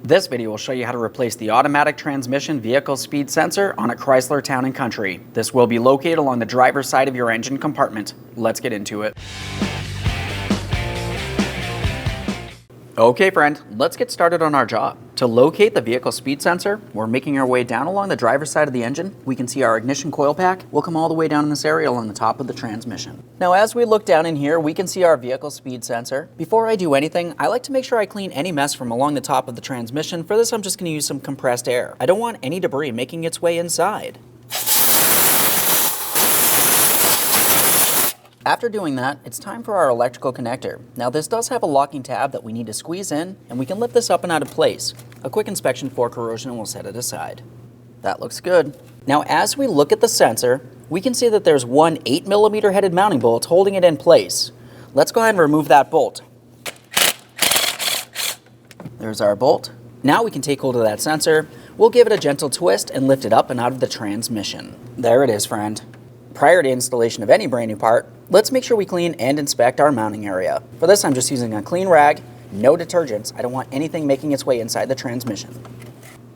This video will show you how to replace the automatic transmission vehicle speed sensor on a Chrysler Town & Country. This will be located along the driver's side of your engine compartment. Let's get into it. Okay friend, let's get started on our job. To locate the vehicle speed sensor, we're making our way down along the driver's side of the engine. We can see our ignition coil pack. We'll come all the way down in this area along the top of the transmission. Now as we look down in here, we can see our vehicle speed sensor. Before I do anything, I like to make sure I clean any mess from along the top of the transmission. For this, I'm just going to use some compressed air. I don't want any debris making its way inside. After doing that, it's time for our electrical connector. Now this does have a locking tab that we need to squeeze in, and we can lift this up and out of place. A quick inspection for corrosion and we'll set it aside. That looks good. Now as we look at the sensor, we can see that there's one 8mm headed mounting bolt holding it in place. Let's go ahead and remove that bolt. There's our bolt. Now we can take hold of that sensor. We'll give it a gentle twist and lift it up and out of the transmission. There it is, friend. Prior to installation of any brand new part, let's make sure we clean and inspect our mounting area. For this, I'm just using a clean rag, no detergents. I don't want anything making its way inside the transmission.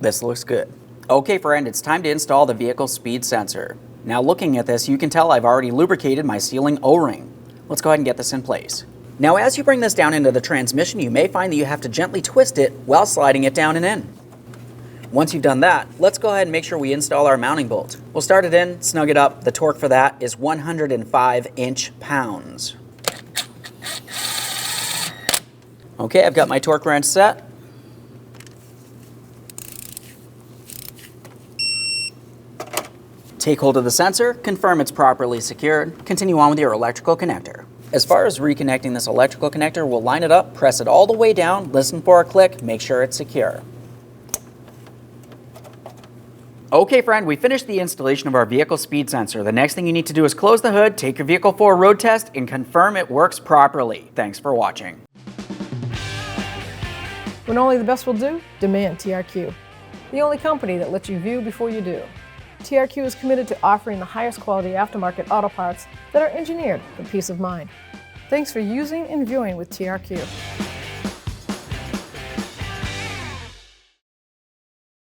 This looks good. Okay friend, it's time to install the vehicle speed sensor. Now looking at this, you can tell I've already lubricated my sealing O-ring. Let's go ahead and get this in place. Now as you bring this down into the transmission, you may find that you have to gently twist it while sliding it down and in. Once you've done that, let's go ahead and make sure we install our mounting bolt. We'll start it in, snug it up. The torque for that is 105 inch-pounds. Okay, I've got my torque wrench set. Take hold of the sensor, confirm it's properly secured, continue on with your electrical connector. As far as reconnecting this electrical connector, we'll line it up, press it all the way down, listen for a click, make sure it's secure. Okay friend, we finished the installation of our vehicle speed sensor. The next thing you need to do is close the hood, take your vehicle for a road test, and confirm it works properly. Thanks for watching. When only the best will do, demand TRQ. The only company that lets you view before you do. TRQ is committed to offering the highest quality aftermarket auto parts that are engineered for peace of mind. Thanks for using and viewing with TRQ.